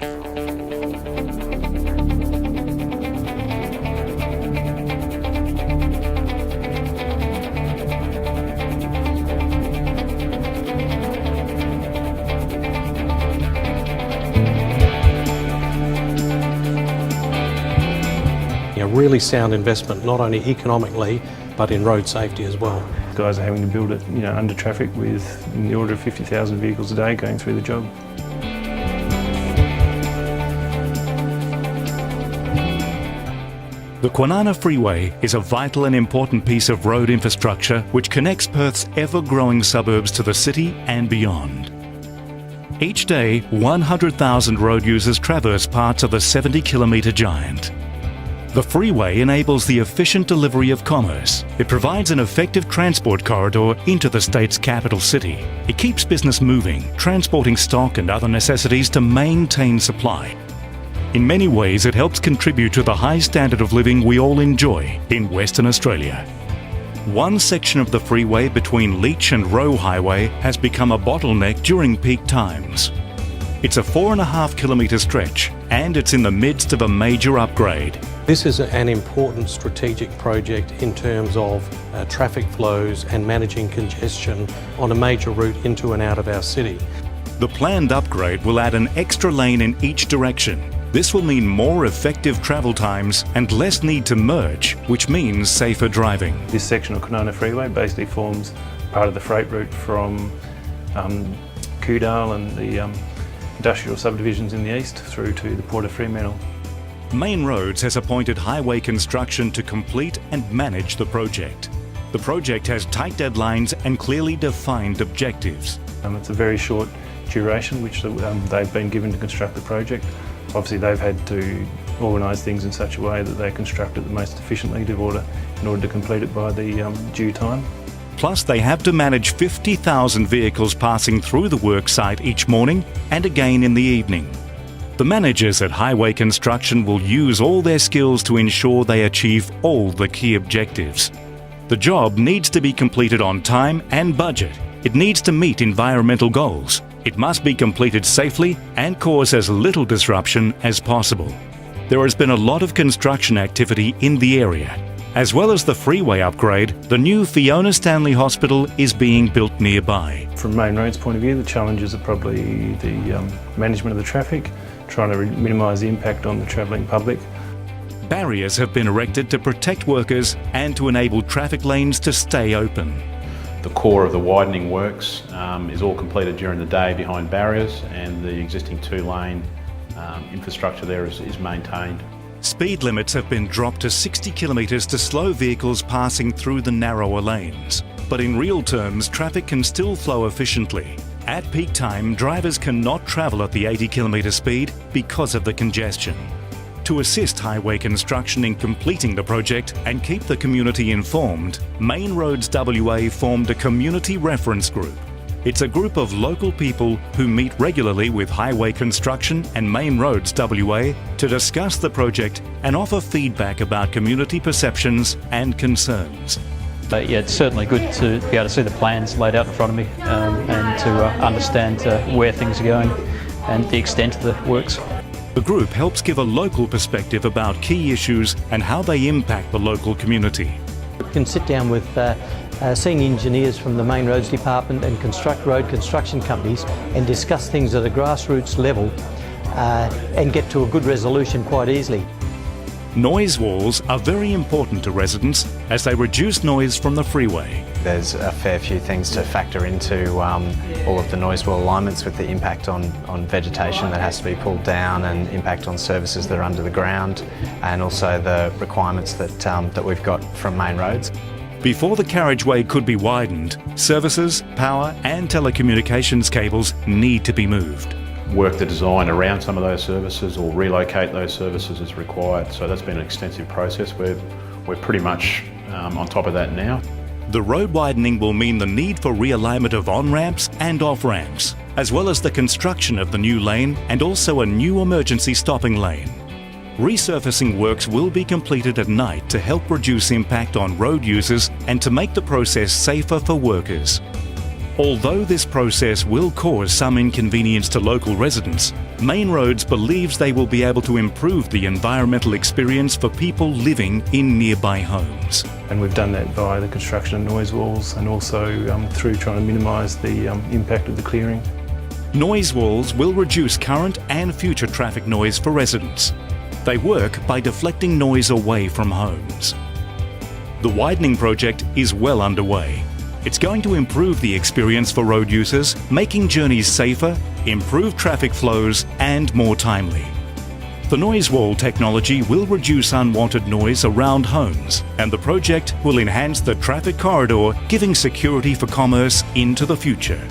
A really sound investment, not only economically, but in road safety as well. Guys are having to build it, under traffic with in the order of 50,000 vehicles a day going through the job. The Kwinana Freeway is a vital and important piece of road infrastructure which connects Perth's ever-growing suburbs to the city and beyond. Each day, 100,000 road users traverse parts of the 70-kilometre giant. The freeway enables the efficient delivery of commerce. It provides an effective transport corridor into the state's capital city. It keeps business moving, transporting stock and other necessities to maintain supply. In many ways, it helps contribute to the high standard of living we all enjoy in Western Australia. One section of the freeway between Leach and Roe Highway has become a bottleneck during peak times. It's a 4.5-kilometre stretch, and it's in the midst of a major upgrade. This is an important strategic project in terms of traffic flows and managing congestion on a major route into and out of our city. The planned upgrade will add an extra lane in each direction. This will mean more effective travel times and less need to merge, which means safer driving. This section of Kwinana Freeway basically forms part of the freight route from Kudal and the industrial subdivisions in the east through to the Port of Fremantle. Main Roads has appointed Highway Construction to complete and manage the project. The project has tight deadlines and clearly defined objectives. It's a very short duration which they've been given to construct the project. Obviously they've had to organise things in such a way that they construct it the most efficiently in order to complete it by the due time. Plus they have to manage 50,000 vehicles passing through the work site each morning and again in the evening. The managers at Highway Construction will use all their skills to ensure they achieve all the key objectives. The job needs to be completed on time and budget. It needs to meet environmental goals. It must be completed safely and cause as little disruption as possible. There has been a lot of construction activity in the area. As well as the freeway upgrade, the new Fiona Stanley Hospital is being built nearby. From Main Road's point of view, the challenges are probably the management of the traffic, trying to minimise the impact on the travelling public. Barriers have been erected to protect workers and to enable traffic lanes to stay open. The core of the widening works is all completed during the day behind barriers, and the existing two-lane infrastructure there is maintained. Speed limits have been dropped to 60 kilometres to slow vehicles passing through the narrower lanes. But in real terms, traffic can still flow efficiently. At peak time, drivers cannot travel at the 80-kilometre speed because of the congestion. To assist Highway Construction in completing the project and keep the community informed, Main Roads WA formed a community reference group. It's a group of local people who meet regularly with Highway Construction and Main Roads WA to discuss the project and offer feedback about community perceptions and concerns. But yeah, it's certainly good to be able to see the plans laid out in front of me and to understand where things are going and the extent of the works. The group helps give a local perspective about key issues and how they impact the local community. You can sit down with senior engineers from the Main Roads Department and road construction companies and discuss things at a grassroots level and get to a good resolution quite easily. Noise walls are very important to residents as they reduce noise from the freeway. There's a fair few things to factor into all of the noise wall alignments, with the impact on vegetation that has to be pulled down and impact on services that are under the ground, and also the requirements that we've got from Main Roads. Before the carriageway could be widened, services, power and telecommunications cables need to be moved. Work the design around some of those services or relocate those services as required. So that's been an extensive process. We're pretty much on top of that now. The road widening will mean the need for realignment of on-ramps and off-ramps, as well as the construction of the new lane and also a new emergency stopping lane. Resurfacing works will be completed at night to help reduce impact on road users and to make the process safer for workers. Although this process will cause some inconvenience to local residents, Main Roads believes they will be able to improve the environmental experience for people living in nearby homes. And we've done that via the construction of noise walls and also through trying to minimise the impact of the clearing. Noise walls will reduce current and future traffic noise for residents. They work by deflecting noise away from homes. The widening project is well underway. It's going to improve the experience for road users, making journeys safer, improve traffic flows and more timely. The noise wall technology will reduce unwanted noise around homes, and the project will enhance the traffic corridor, giving security for commerce into the future.